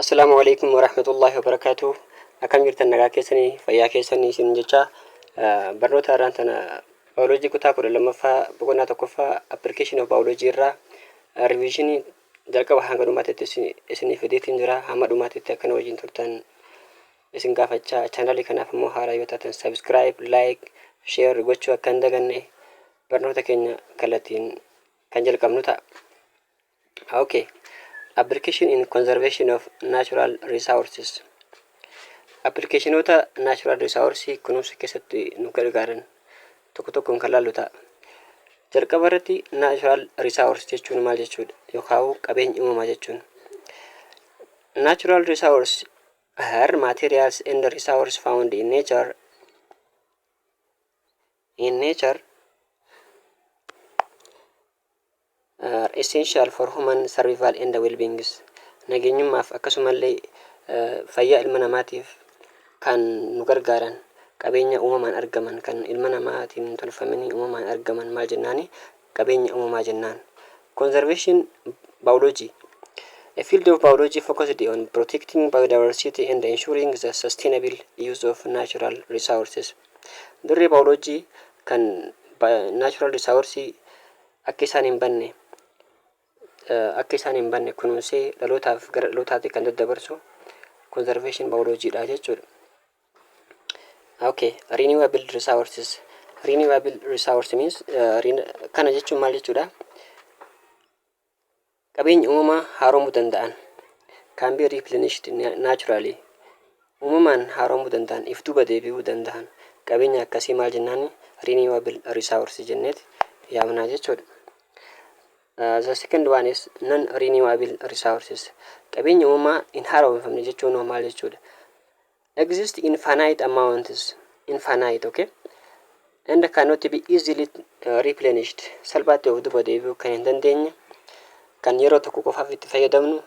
Assalamualaikum warahmatullahi wabarakatuh. Akkam jirtan nagaa keessanii fayyaa keessanii isin jecha barnoota irraan tana baayoloojii kutaa 12ffaa boqonnaa tokkoffaa application of biology irraa revisionii jalqaba hanga dhumaatitti isinii fideetiin jira. Hamma dhumaatitti akkana wajjin turtan isin gaafachaa. Chaanalii kanaaf immoo haaraa yoo taatan subscribe, like, share gochuu akka hin daganne barnoota keenya kallattiin kan jalqabnu ta'a. Okay. Application in conservation of natural resources. Applicationota natural resources kunuunsa keessatti nu gargaaran tokko tokkoon kan laallu ta'a. Jalqaba irratti natural resource jechuun maal jechuudha yookaan qabeenya uumamaa jechuun. Natural resource are materials and resource found in nature are essential for human survival and well-being. Nageenyummaaf akkasumallee fayyaa ilma namaatiif kan nu gargaaran qabeenya uumamaan argaman kan ilma namaatiin tolfamanii uumamaan argaman maal jennaani qabeenya uumamaa jennaan. Conservation biology. A field of biology focused on protecting biodiversity and ensuring the sustainable use of natural resources. Dirree biology kan natural resources akka isaan hin banne kunuunsee dhalootaaf gara dhalootaatti kan daddabarsu conservation biology dha jechuudha. Okay, renewable resources. Renewable resource means kana jechuun maal jechuudha? Qabeenya uumamaa haaromuu danda'an can be replenished naturally. Uumamaan haaromuu danda'an if duuba deebi'uu danda'an qabeenya akkasii maal jennaani renewable resource jenneeti yaamnaa jechuudha. The second one is non-renewable resources. Qabeenya uumamaa hin haaromfamne jechuun maal jechuudha? Exist in finite amounts, infinite, okay? And cannot be easily replenished. Salphaatti of duuba deebi'uu kan hin dandeenye kan yeroo tokko qofaaf itti fayyadamnu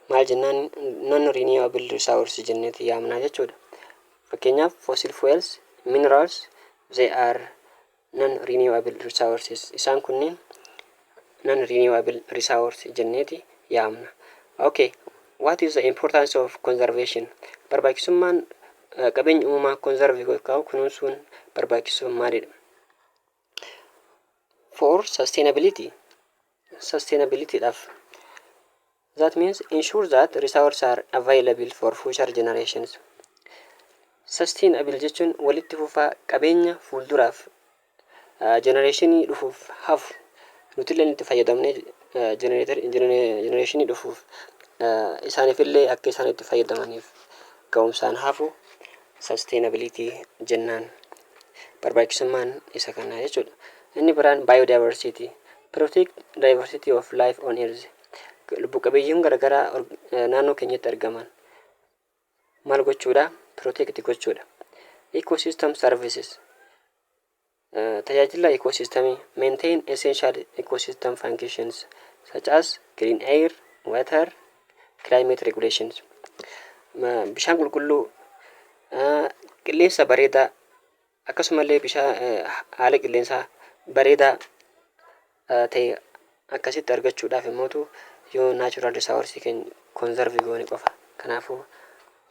maal jennaan non-renewable resources jenneeti yaamnaa jechuudha. Fakkeenyaaf fossil fuels, minerals, they are non-renewable resources. Isaan kunniin non-renewable resource jenneeti yaamna. Okay, what is the importance of conservation? Barbaachisummaan qabeenya uumamaa conserve yookaan kunuunsuun barbaachisoo maalidha? For sustainability dhaaf. That means ensure that resources are available for future generations. Sustainable jechuun walitti fufaa qabeenya fuulduraaf generationii dhufuuf hafu nutillee itti fayyadamnee generationii dhufuuf isaaniifillee akka isaan itti fayyadamaniif ga'umsaan hafu sustainability jennaan. Barbaachisummaan isa kanaa jechuudha. Inni biraan biodiversity. Protect diversity of life on earth. Lubbu qabeeyyiin garagaraa naannoo keenyatti argaman maal gochuudha? Protect gochuudha. Ecosystem services. Tajaajila ecosystemii maintain essential ecosystem functions such as clean air, water, climate regulations. Bishaan qulqulluu, qilleensa bareedaa akkasumallee haala qilleensaa bareedaa ta'e akkasitti argachuudhaaf immootu yoo natural resource keenya conserve goone qofa. Kanaafuu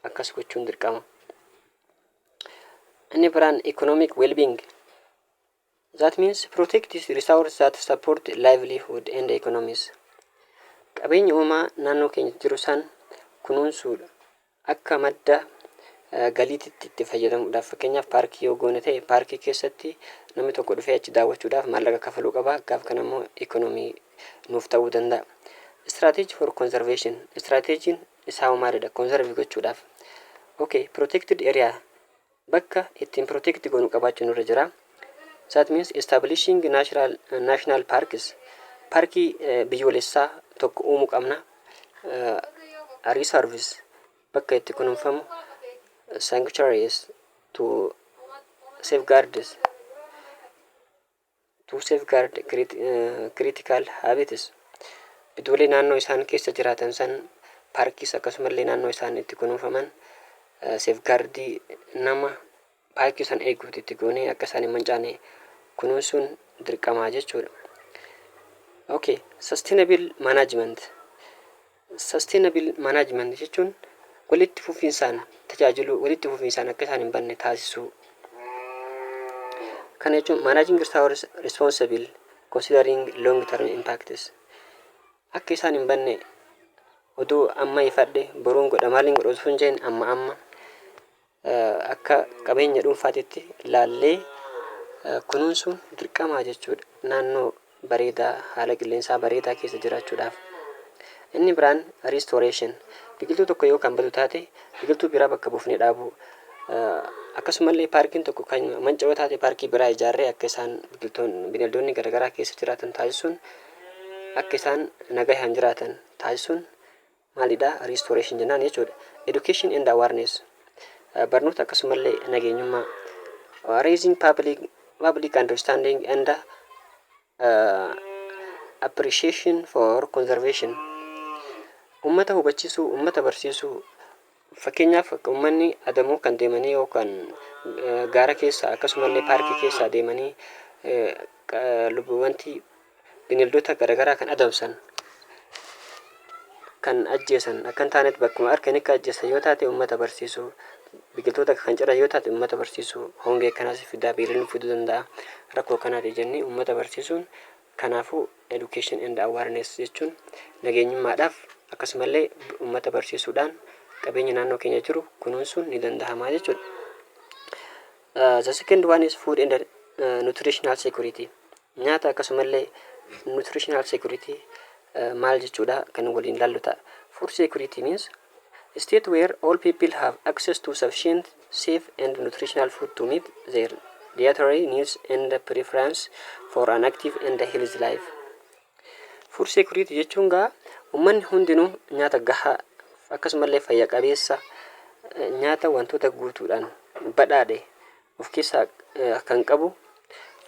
akkas gochuun dirqama. Inni biraan economic well-being. That means protect these resources that support livelihood and economies. Qabeenya uumamaa naannoo keenya jiru san kunuunsuudha akka madda galiititti itti fayyadamuudhaaf. Fakkeenyaaf paarkii yoo goone ta'e paarkii keessatti namni tokko dhufee achi daawwachuudhaaf maallaqa kafaluu qaba. Gaaf kana immoo economii nuuf ta'uu danda'a. Strategy for conservation. Strategiin isaa maalidha? Conserve gochuudhaaf. Okay, protected area bakka ittiin protect goonu qabaachuun irra jira. That means establishing national parks. Parkii biyyoolessaa tokko uumuu qabna. Reserves bakka itti kunuunfamu. Sanctuaries to safeguard critical habitats. Iddoolee naannoo isaan keessa jiraatan san paarkiis akkasumallee naannoo isaan itti kunuunfaman safeguardii nama paarkii san eeguutti itti goonee akka isaan hin mancaane kunuunsuun dirqamaa jechuudha. Okay, sustainable management. Sustainable management jechuun walitti fufinsaan tajaajilu, walitti fufinsaan akka isaan hin banne taasisuu. Kana jechuun managing resources responsible considering long term impacts. Akka isaan hin banne oduu amma ifadhe boruun godha maaliin godha osoo hin jeen amma akka qabeenya dhuunfaatitti laallee kunuunsuun dirqamaa jechuudha. Naannoo bareedaa haala qilleensaa bareedaa keessa jiraachuudhaaf. Inni biraan restoration. Biqiltuu tokko yoo kan badu taate biqiltuu biraa bakka buufnee dhaabuu. Akkasumallee paarkiin tokko kan manca'oo taate paarkii biraa ijaarree akka isaan bineeldonni garaagaraa keessa jiraatan taasisuun, akka isaan nagahaan jiraatan taasisuun maalidha restoration jennaan jechuudha. Education and awareness. Barnoota akkasumallee nageenyummaa. Raising public understanding and appreciation for conservation. Ummata hubachiisuu, ummata barsiisuu. Fakkeenyaaf akka uummanni adamoo kan deemanii yookaan gaara keessa akkasumallee paarkii keessa deemanii wanti bineeldota garaagaraa kan adamsan, kan ajjeesan akka hin taanetti bakkuma argan akka ajjeesan yoo taate uummata barsiisuu, biqiltoota kan ciran yoo taate uummata barsiisuu, hongee kanaas fidaa beelaan fiduu danda'a. Rakkoo kanaati jennee uummata barsiisuun kanaafuu education and awareness jechuun nageenyummaadhaaf akkasumallee uummata barsiisuudhaan qabeenya naannoo keenya jiru kunuunsuun ni danda'ama jechuudha. The second one is food and nutritional security. Nyaata akkasumallee nutritional security maal jechuudha kan waliin laallu ta'a. Food security means a state where all people have access to sufficient, safe and nutritional food to meet their dietary needs and preference for an active and healthy life. Food security jechuun gaa uummanni hundinuu nyaata gahaa akkasumallee fayya qabeessa nyaata wantoota guutuudhaan badhaadhe of keessaa kan qabu,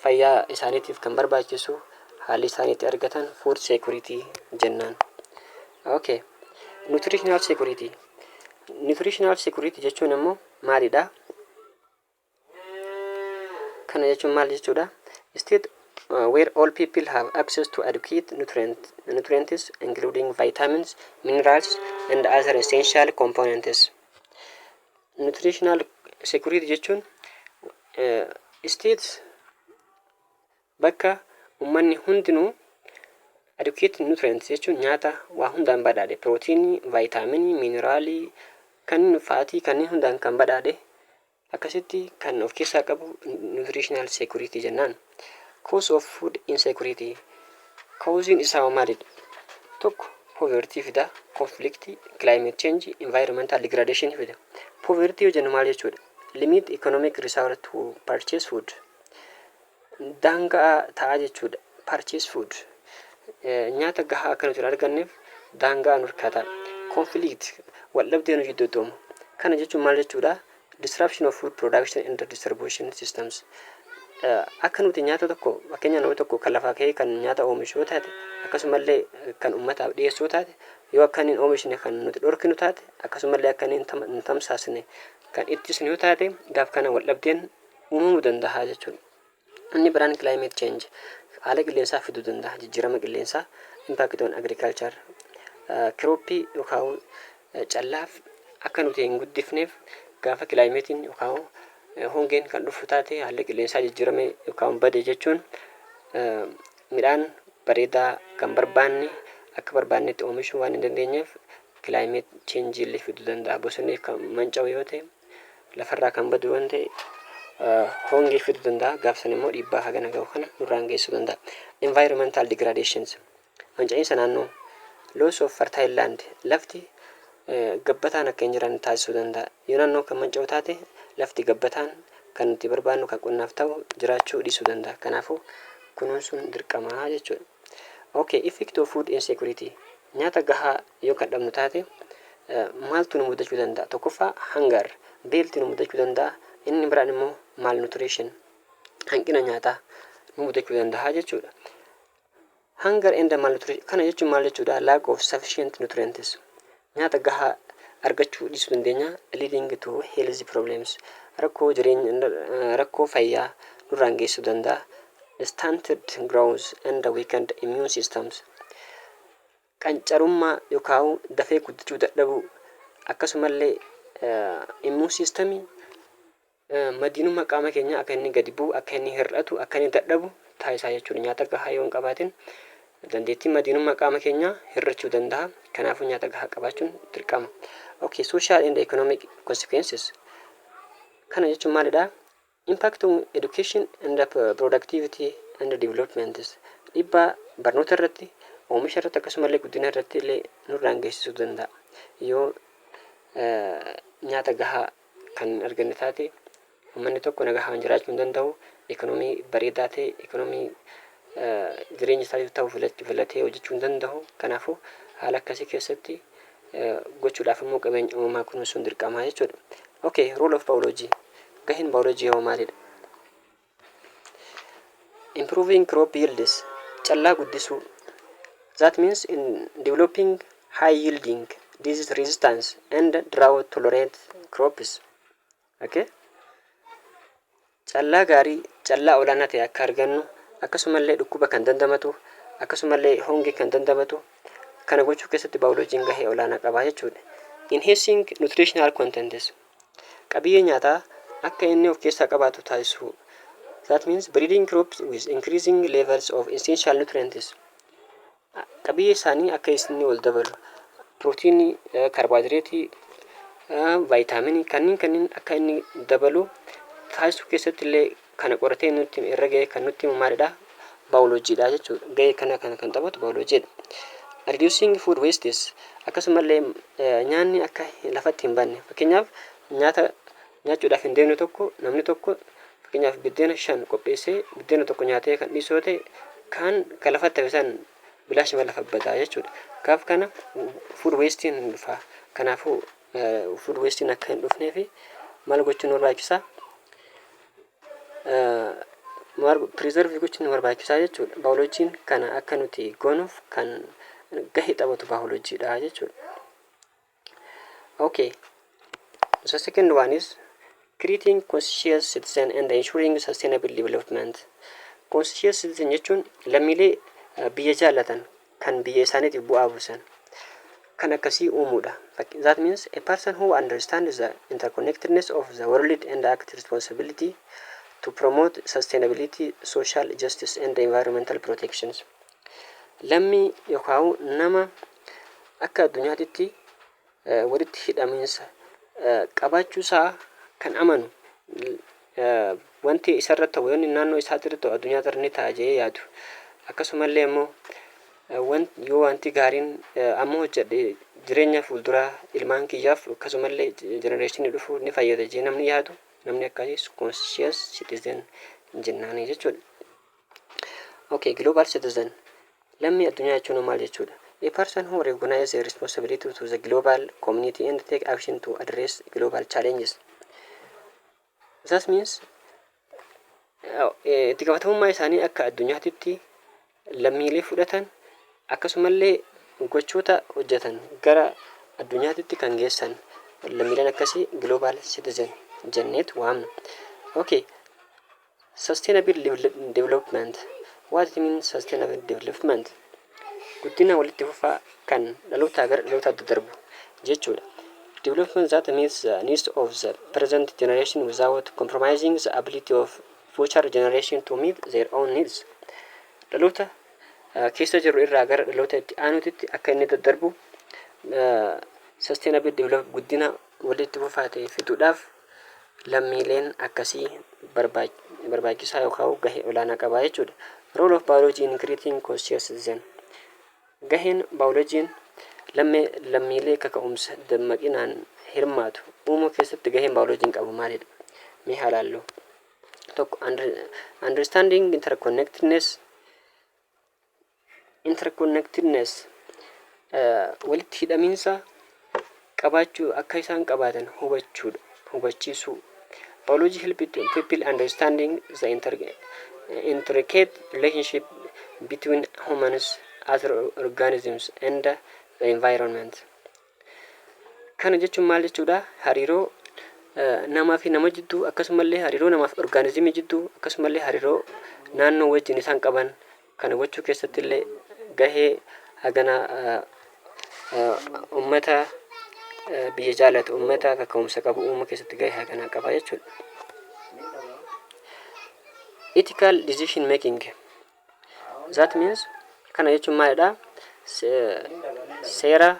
fayyaa isaaniitiif kan barbaachisu, haalli isaaniitti argatan food security jennaan. Okay. Nutritional security. Nutritional security jechuun immoo maalidha? Kana jechuun maal jechuudha? State where all people have access to adequate nutrients including vitamins, minerals and other essential components. Nutritional security jechuun state bakka uummanni hundinuu adequate nutrients jechuun nyaata waa hundaan badhaadhe proteinii, vitaminii, mineraalii, kan faatii kanneen hundaan kan badhaadhe akkasitti kan of keessaa qabu nutritional security jennaan. Cause of food insecurity. Causing isaa maalidha? Tokko poverty fida, conflict, climate change, environmental degradation fida. Poverty yoo jennu maal jechuudha? Limit economic resource to purchase food. Daangaa ta'aa jechuudha. Purchase food. Nyaata gahaa akka nuti arganneef daangaa nurkaata. Conflict waldhabdee nu jidduu. Kana jechuun maal jechuudha? Disruption of food production and distribution systems. Akka nuti nyaata tokko fakkeenya nama tokko kan lafaa ka'ee kan nyaata oomishu yoo taate akkasumallee kan uummataaf dhiyeessuu taate yoo akka hin oomishne kan nuti dhorkinu taate akkasumallee akka hin tamsaasne kan ittisnu yoo taate gaaf kana waldhabdeen uumamuu danda'a jechuudha. Inni biraan climate change haala qilleensaa fiduu danda'a, jijjiirama qilleensaa, impact on agriculture. Kirooppii yookaan callaaf akka nuti hin guddifneef gaafa kilaayimeetiin yookaan hongeen kan dhufu taate haalli qilleensaa jijjiirame yookaan bade jechuun midhaan bareedaa kan barbaanne akka barbaannetti oomishuu waan hin dandeenyeef climate change illee fiduu danda'a. Bosonni kan manca'u yoo ta'e lafarraa kan badu waan ta'e hongee fiduu danda'a. Gaafsan immoo dhiibbaa hagana gahu kana nurraan geessuu danda'a. Environmental degradations manca'iinsa naannoo, loss of fertile land lafti gabbataan akka hin jiran taasisuu danda'a. Yoo naannoo kan manca'u taate lafti gabbataan kan nuti barbaannu kan qonnaaf ta'u jiraachuu dhiisuu danda'a. Kanaafuu kunuunsuun dirqamaa jechuudha. Okay, effect of food insecurity. Nyaata gahaa yoo kan dhabnu taate maaltu nu mudachuu danda'a? Tokkoffaa hunger, beelti nu mudachuu danda'a. Inni biraan immoo malnutrition, hanqina nyaataa nu mudachuu danda'a jechuudha. Hunger and malnutrition kana jechuun maal jechuudha? Lack of sufficient nutrients. Nyaata gahaa argachuu dhiisuu dandeenya, leading to health problems. Rakkoo fayyaa nurraan geessuu danda'a. Stunted growth and weakened immune systems. qancarummaa yookaan dafee guddachuu dadhabuu akkasumallee immuu siistamii madiinummaa qaama keenyaa akka inni gadi bu'u akka inni hir'atu akka inni dadhabu taasisaa jechuudha. Nyaata gahaa yoo hin qabaatin dandeettii madiinummaa qaama keenyaa hir'achuu danda'a. Kanaafuu nyaata gahaa qabaachuun dirqama. Okay, social and economic consequences. Kana jechuun maalidha? Impact on education and productivity and development. Dhiibbaa barnoota irratti, oomisha irratti akkasumallee guddina irratti illee nurraan geessisuu danda'a. Yoo nyaata gahaa kan hin arganne taate uummanni tokko nagahaan jiraachuu hin danda'u. Ekonomii bareedaa ta'e, ekonomii jireenya isaatiif ta'u filatee hojjechuu hin danda'u. Kanaafuu haala akkasii keessatti gochuudhaaf immoo qabeenya uumamaa kunuunsuun dirqama jechuudha. Okay, role of biology. Gaheen biology yoo maalidha? Improving crop yields. Callaa guddisuu. That means in developing high yielding, disease resistance and drought tolerant crops. Okay? Callaa gaarii, callaa olaanaa ta'e akka argannu, akkasumallee dhukkuba kan dandamatu, akkasumallee hongee kan dandamatu, kana gochuu keessatti biology'n gahee olaanaa qaba jechuudha. Enhancing nutritional contents. Qabiyyee nyaataa akka inni of keessaa qabaatu taasisuu. That means breeding crops with increasing levels of essential nutrients. Qabiyyee isaanii akka inni ol dabalu. Proteinii, karbohaydireetii, vaayitaaminii kanneen akka inni dabalu taasisuu keessatti illee kana qoratee nutti irra ga'ee kan nutti himu maalidha? Biology'dha jechuudha. Ga'ee kana kan taphatu biology'dha. Reducing food wastes. Akkasumallee nyaanni akka lafatti hin banne. Fakkeenyaaf nyaata nyaachuudhaaf hin deemne tokko namni tokko fakkeenyaaf biddeena 5 qopheessee biddeena tokko nyaatee kan dhiisoo ta'e kan lafatti hafisan bilaashuma lafa badaa jechuudha. Kaaf kana food wasting hin dhufa. Kanaafuu food wasting akka hin dhufneefi maal gochuun barbaachisaa? Preserve gochuun barbaachisaa jechuudha. Biology'n kana akka nuti goonuuf kan gahee taphatu biology'dha jechuudha. Okay. The second one is creating conscious citizen and ensuring sustainable development. Conscious citizen jechuun lammiilee biyya jaallatan kan biyya isaaniitiif bu'aa buusan kan akkasii uumuudha. That means a person who understands the interconnectedness of the world and acts responsibility to promote sustainability, social justice and environmental protections. Lammii yookaan nama akka addunyaatitti walitti hidhamiinsa qabaachuusaa kan amanu wanti isarratti ta'u yoonni naannoo isaatti ta'u addunyaa irra ta'a jedhee yaadu. Akkasumallee immoo yoo wanti gaariin amma hojjedhe jireenya fuulduraa ilmaan kiyyaaf akkasumallee jenereeshinii dhufu ni fayyada jedhee namni yaadu namni akkasiis conscious citizen jennaanii jechuudha. Okay, global citizen. Lammii addunyaa jechuun maal jechuudha? A person who recognizes a responsibility to the global community and take action to address global challenges. That means itti gaafatamummaa isaanii akka addunyaatitti lammiilee fudhatan akkasumallee gochoota hojjetan gara addunyaatitti kan geessan lammiileen akkasii global citizen jenneet waamna. Okay. Sustainable development. What it means sustainable development? Guddina walitti fufaa kan dhalootaa gara dhalootaatti darbu jechuudha. Development that means the needs of the present generation without compromising the ability of future generation to meet their own needs. Dhaloota keessa jiru irraa gara dhaloota itti aanuutitti akka inni daddarbu sustainable development guddina walitti fufaa ta'e fiduudhaaf lammiileen akkasii barbaachisaa yookaan gahee olaanaa qaba jechuudha. Role of biology in creating conscious citizen. Gaheen biology'n lammiilee kaka'umsa dammaqinaan hirmaatu uumuu keessatti gaheen biology'n qabu maalidha? Mee haalaallu. Tokko understanding interconnectedness walitti hidhamiinsa qabaachuu akka isaan qabaatan hubachiisuu. Biology helps people understanding the intricate relationship between humans, other organisms and the environment. Kana jechuun maal jechuudha? Hariiroo namaa fi nama jidduu akkasumallee hariiroo namaa fi organismii jidduu akkasumallee hariiroo naannoo wajjin isaan qaban kana gochuu keessatti illee gahee hagana ummata biyya jaalatu ummata kaka'umsa qabu uumuu keessatti gahee hagana qaba jechuudha. Ethical decision making, that means kana jechuun maalidha? Seera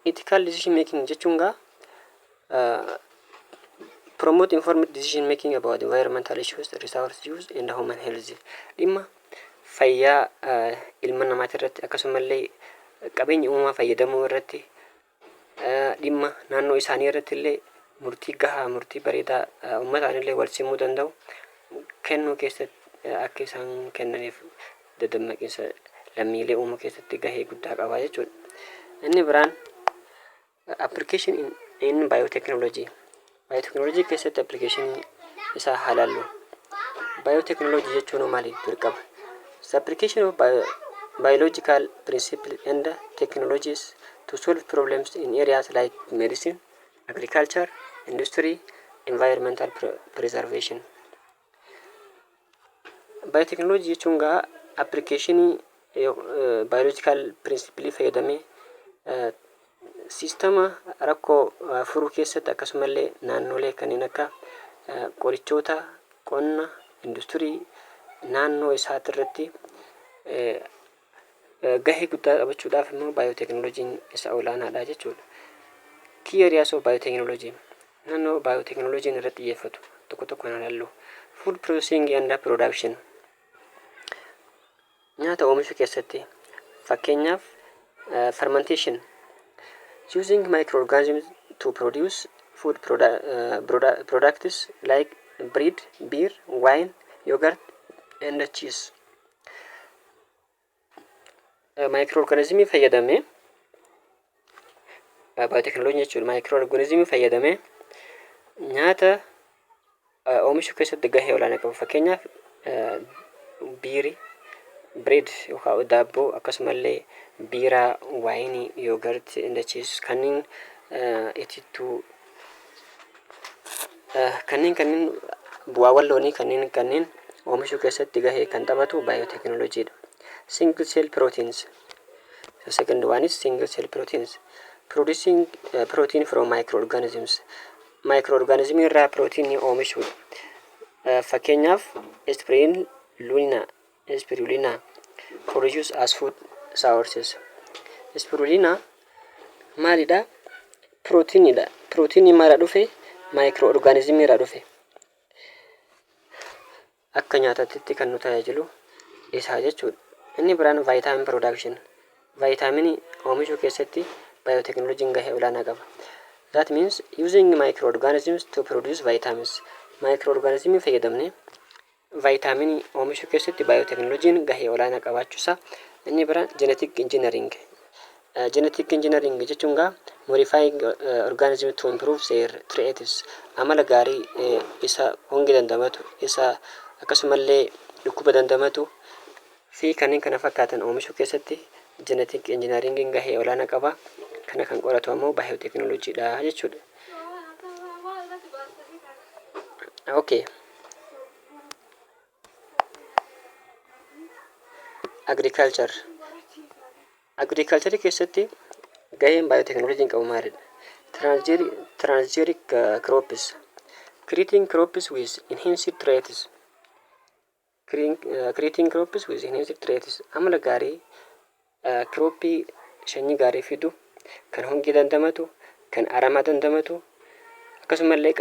ethical decision making jechuun promote informed decision making about environmental issues, resource use and human health. Dhimma fayyaa ilma namaati irratti akkasumallee qabeenya uumamaa fayyadamuu irratti dhimma naannoo isaanii irratti illee murtii gahaa murtii bareedaa uummataan illee wal simuu danda'u kennuu keessatti akka isaan kennaniif dadammaqiinsa lammiilee uumuu keessatti gahee guddaa qaba jechuudha. Inni biraan application in biotechnology. Biotechnology keessatti application isaa halaallu. Biotechnology jechuun maaliif dirqama? The application of biological principles and technologies to solve problems in areas like medicine, agriculture, industry, environmental preservation. Biotechnology jechuun application biological principle fayyadamee sistema rakkoo furuu keessatti akkasumallee naannolee kanneen akka qorichoota qonna industirii naannoo isaati irratti gahee guddaa qabachuudhaaf immoo biotechnology isa olaanaadha jechuudha. Key areas of biotechnology. Naannoo biotechnology irratti xiyyeeffatu tokko tokkoon ilaallu. Food processing and production. Nyaata oomishuu keessatti fakkeenyaaf fermentation. Using microorganisms to produce food products like bread, beer, wine, yogurt, and cheese. Microorganismii fayyadamee biotechnology jechuun microorganismii fayyadamee nyaata oomishuu keessatti gahee olaanaa qabu. Fakkeenyaaf biirii, bread yookaan daabboo akkasumallee biiraa, waayinii, yogurt, and cheese kanneen itittuu kanneen bu'aawwan loonii kanneen oomishuu keessatti gahee kan taphatu biotechnology dha. Single cell proteins. The second one is single cell proteins. Producing protein from microorganisms. Microorganism irraa protein oomishuudha. Fakkeenyaaf spirulina produced as food sources. Spirulina maalidha? Proteinidha. Proteinii maalirraa dhufe? Microorganism irraa dhufe. Akka nyaatatti kan nu tajaajilu isaa jechuudha. Inni biraan vitamin production. Vitamin oomishuu keessatti biotechnology gahee olaanaa qaba. That means using microorganisms to produce vitamins. Microorganism fayyadamne vitamin oomishuu keessatti biotechnology gahee olaanaa qabaachuusaa. Inni biraan genetic engineering. Genetic engineering jechuun modifying organisms to improve their traits. Amala gaarii isa hongi dandamatu isa akkasumallee dhukkuba dandamatu fi kanneen kana fakkaatan oomishuu keessatti genetic engineering gahee olaanaa qaba. Kana kan qoratu ammoo biotechnology dha jechuudha. Okay. Agriculture. Agriculture keessatti gaheen biotechnology qabu maalidha? Transgenic crops. Creating crops with enhanced traits. Creating crops with enhanced traits. Amala gaarii crooppii sanyii gaarii fidu kan hongi dandamatu kan aramaa dandamatu akkasumallee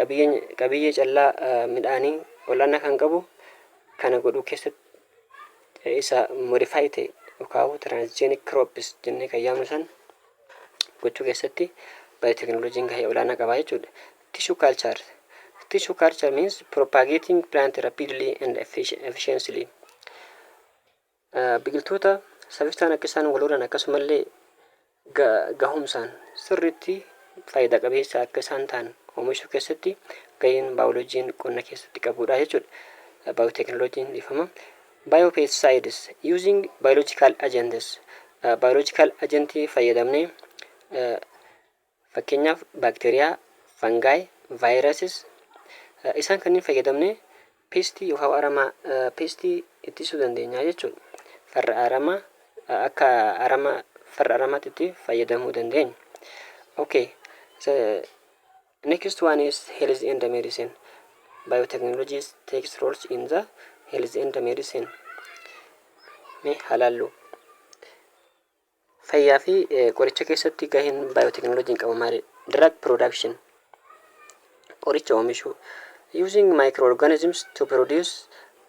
qabiyyee callaa midhaanii olaanaa kan qabu kana godhuu keessatti isa modify ta'e yookaan transgenic crops jennee kan yaamnu san gochuu keessatti biotechnology gahee olaanaa qaba jechuudha. Tissue culture. Tissue culture means propagating plant rapidly and efficiently. Biqiltoota saffisaan akka isaan wal horan akkasumallee gahumsaan sirriitti faayidaa qabeessa akka isaan ta'an oomishuu keessatti gaheen baayoloojiin qonna keessatti qabudha jechuudha. Biotechnology ifama. Biopesticides using biological agents. Biological agent fayyadamnee fakkeenyaaf baakteeriyaa, fungi, viruses isaan kanneen fayyadamnee pestii yookaan aramaa pestii ittisuu dandeenya jechuudha. Farra aramaa akka aramaa farra aramaatti itti fayyadamuu dandeenya. Okay. So next one is health and medicine. Biotechnologies takes roles in the health and medicine. Mee halaallu. Fayyaa fi qoricha keessatti gaheen biotechnologiin qabu maali? Drug production. Qoricha oomishuu. Using microorganisms to produce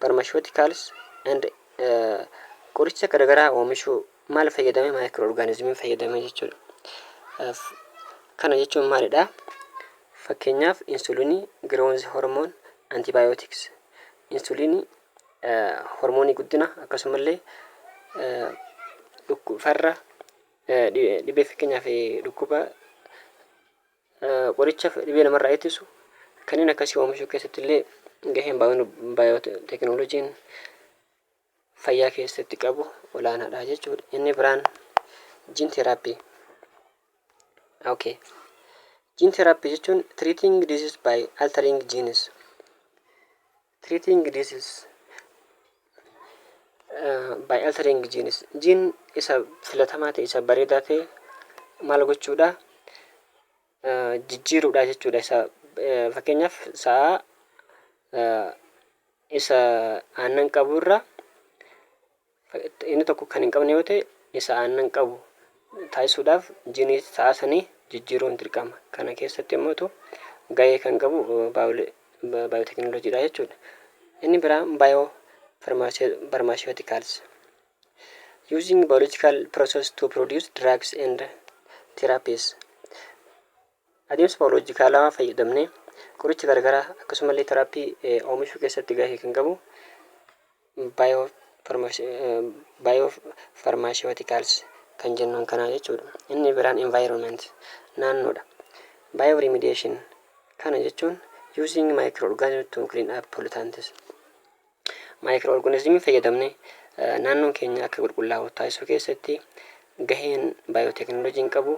pharmaceuticals and qoricha garagaraa oomishuu maal fayyadame microorganismii fayyadame jechuudha. Kana jechuun maalidha? Fakkeenyaaf insulinii, growth hormone, antibiotics. Insulinii hormoonii guddina akkasumallee farra dhibee fakkeenyaaf dhukkuba qoricha dhibee namarraa ittisu kanneen akkasii oomishuu keessatti illee gaheen baayootekinooloojiin fayyaa keessatti qabu olaanaadha jechuudha. Inni biraan gene therapy. Okay. Gene therapy jechuun treating disease by altering genes. Treating disease by altering genes. Gene isa filatamaa ta'e isa bareedaa ta'e maal gochuudha? Jijjiiruudha jechuudha. Isa fakkeenyaaf sa'a isa aannan qabu irraa inni tokko kan hin qabne yoo ta'e isa aannan qabu taasisuudhaaf jinii sa'a sanii jijjiiruun dirqama. Kana keessatti immoo gahee kan qabu baayootekinooloojiidha jechuudha. Inni biraa biopharmaceuticals. Using biological process to produce drugs and therapies. Adeemsa baayoloojikaalaa fayyadamnee qoricha garagaraa akkasumallee teraappii oomishuu keessatti gahee kan qabu biopharmaceuticals kan jennuun kanaa jechuudha. Inni biraan environment naannoodha. Bioremediation kana jechuun using microorganisms to clean up pollutants. Microorganismii fayyadamnee naannoon keenya akka qulqullaa'u taasisuu keessatti gaheen baayootekinooloojiin qabu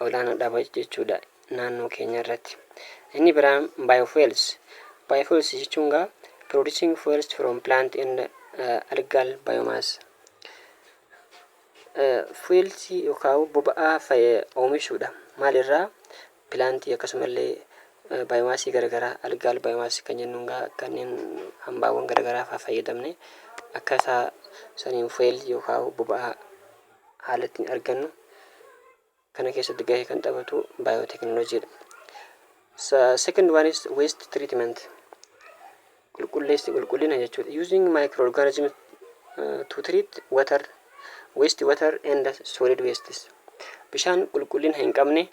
olaanaadha jechuudha naannoo keenya irratti. Inni biraan biofuels. Biofuels jechuun producing fuels from plant and algal biomass. Fuels yookaan boba'aa oomishuudha. Maalirraa? Pilaantii akkasumallee biomaasii garagaraa algal biomass kan jennuun kanneen hambaawwan garagaraa fayyadamne akka saniin fuel yookaan boba'aa haala ittiin argannu kana keessatti gahee kan taphatu biotechnology. Second one is waste treatment. Qulqullina jechuudha. Using microorganisms to treat water, wastewater and solid wastes. Bishaan qulqullina hin qabne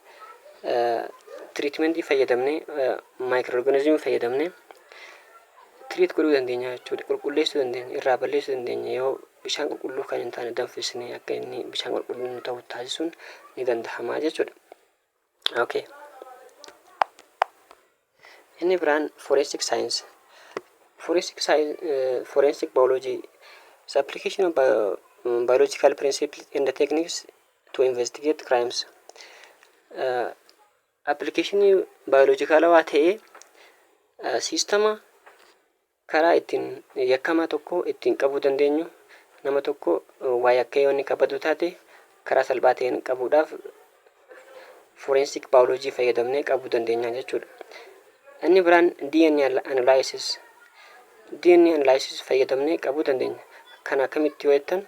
treatmentii fayyadamne microorganism fayyadamne treat godhuu dandeenya jechuudha. Qulqulleessuu dandeenya, irraa balleessuu dandeenya yoo bishaan qulqulluu kan hin taane danfisnee akka inni bishaan qulqulluu ta'u taasisuun ni danda'ama jechuudha. Okay. Inni biraan forensic science. Forensic biology is application of biological principles and the techniques to investigate crimes. Application biologicalawaa ta'ee sistema karaa ittiin yakkamaa tokko ittiin qabuu dandeenyu nama tokko waa yakkee yoo inni qabatu taate karaa salphaa ta'een qabuudhaaf forensic biology fayyadamnee qabuu dandeenya jechuudha. Inni biraan DNA analysis. DNA analysis fayyadamnee qabuu dandeenya. Kana akkamitti yoo jettan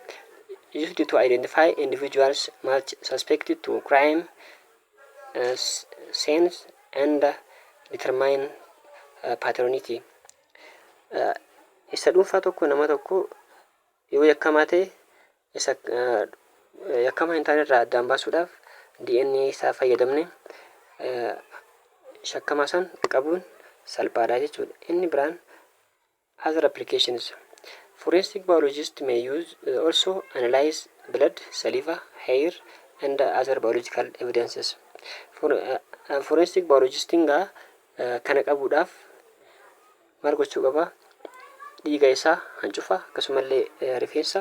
used to identify individuals much suspected to crime scenes and determine paternity. Isa dhuunfaa tokko nama tokko yoo yakkamaa ta'e isa yakkamaa hin taane irraa addaan baasuudhaaf DNA isaa fayyadamne shakkamaa san qabuun salphaadha jechuudha. Inni biraan other applications. Forensic biologists may also analyze blood, saliva, hair and other biological evidences. Forensic biologistiin kana qabuudhaaf maal gochuu qaba? Dhiiga isaa, hancufa akkasumallee rifeensa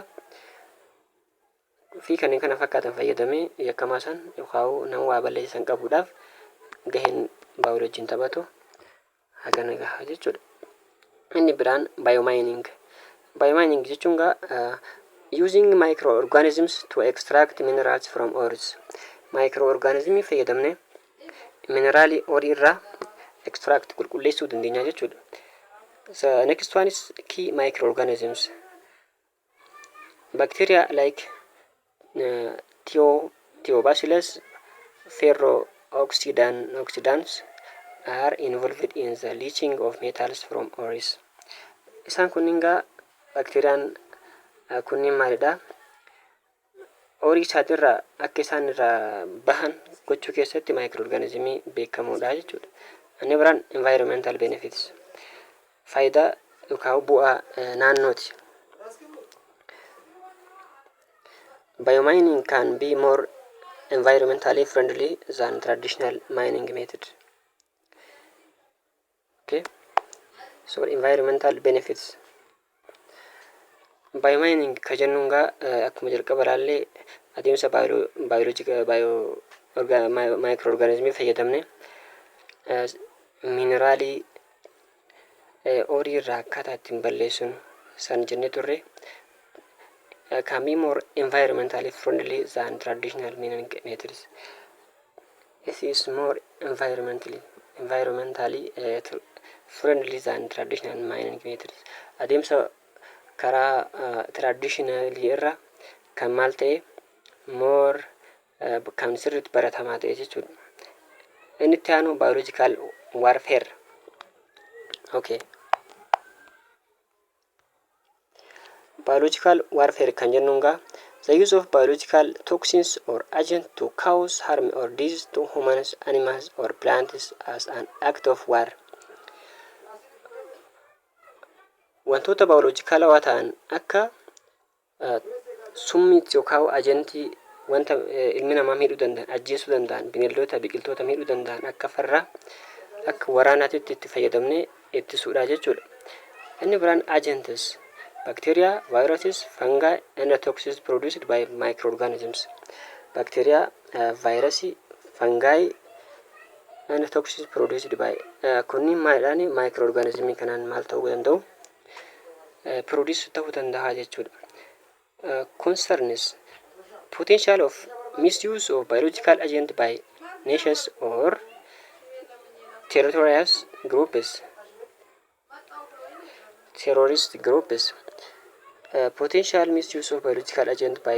fi kanneen kana fakkaatan fayyadamee yakkamaa san yookaan nama waa balleessan qabuudhaaf gaheen biolojiin taphatu hagana gahaa jechuudha. Inni biraan biomining. Biomining jechuun using microorganisms to extract minerals from ores. Microorganismii fayyadamne mineraalii orii irraa extract qulqulleessuu dandeenya jechuudha. So next one is key microorganisms. Bacteria like Theobacillus oxidans are involved in the leaching of metals from ores. Isaan kunniin bakteeriyaan kunniin maalidha? Orii isaatirraa akka isaan irraa bahan gochuu keessatti microorganismii beekamoodha jechuudha. Inni biraan environmental benefits. Faayidaa yookaan bu'aa naannooti. Biomining can be more environmentally friendly than traditional mining method. Okay, so environmental benefits. Biomining ka jennuun akkuma jalqaba ilaallee adeemsa microorganismii fayyadamne mineraalii orii irraa akkaataa ittiin balleessinu san jennee turre. Can be more environmentally friendly than traditional mining methods. This is more environmentally friendly than traditional mining methods. Adeemsa karaa traditional irra kan maal ta'e more kan sirriitti baratamaa ta'e jechuudha. Inni itti aanu biological warfare. Okay. Biological warfare kan jennuun the use of biological toxins or agents to cause harm or disease to humans, animals or plants as an act of war. Wantoota biologicalawaa ta'an akka summiitti yookaan agentii wanta ilmi namaa miidhuu danda'an, ajjeesuu danda'an, bineeldota, biqiltoota miidhuu danda'an akka farraa akka waraanaatti itti fayyadamnee ittisuudha jechuudha. Inni biraan agents. Bacteria, viruses, fungi, and toxins produced by microorganisms. Bacteria, virusi, fungi, and toxins produced by kunniin maalidhaani microorganismii kanaan maal ta'uu danda'u? Produce ta'uu danda'a jechuudha. Concerns potential of misuse of biological agent by nations or territorial groups. Terrorist groups. Potential misuse of biological agent by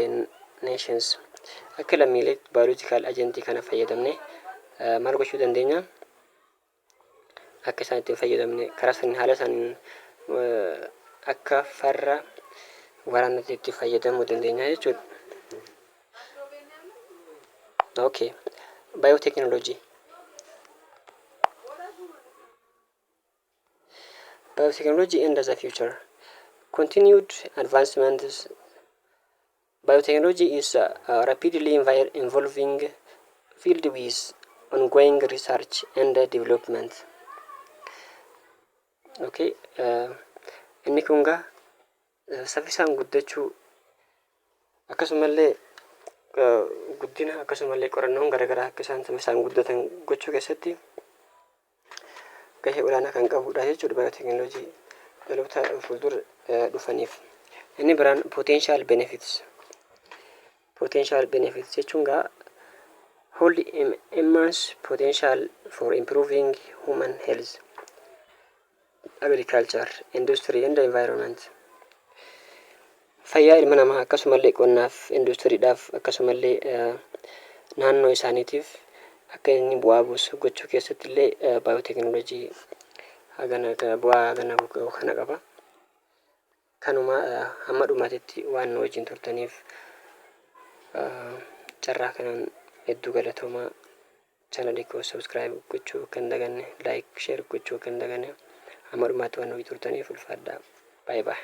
nations. Akka lammiilee biological agent kana fayyadamne maal gochuu dandeenya? Akka isaan ittiin fayyadamne karaa isaanii haala isaaniin akka farra waraanaatti itti fayyadamuu dandeenya jechuudha. Okay. Biotechnology. Biotechnology and the future. Continued advancements. Biotechnology is a rapidly evolving field with ongoing research and development. Okay, inni kun saffisaan guddachuu akkasumallee guddina akkasumallee qorannoon garaagaraa akka isaan saffisaan guddatan gochuu keessatti gahee olaanaa kan qabudha jechuudha biotechnology dhaloota fuuldura dhufaniif. Inni biraan potential benefits. Potential benefits jechuun hold immense potential for improving human health, agriculture, industry and environment. Fayyaa ilma namaa akkasumallee qonnaaf, industiriidhaaf akkasumallee naannoo isaaniitiif akka inni bu'aa buusu gochuu keessatti illee biotechnology bu'aa hagana kana qaba. Kanuma hamma dhumaatitti waan nu wajjin turtaniif carraa kanaan hedduu galatoomaa. Channel koo subscribe gochuu kan daganne, like share gochuu kan daganne hamma dhumaatti waan nu wajjin turtaniif ulfaadhaa. Bye bye.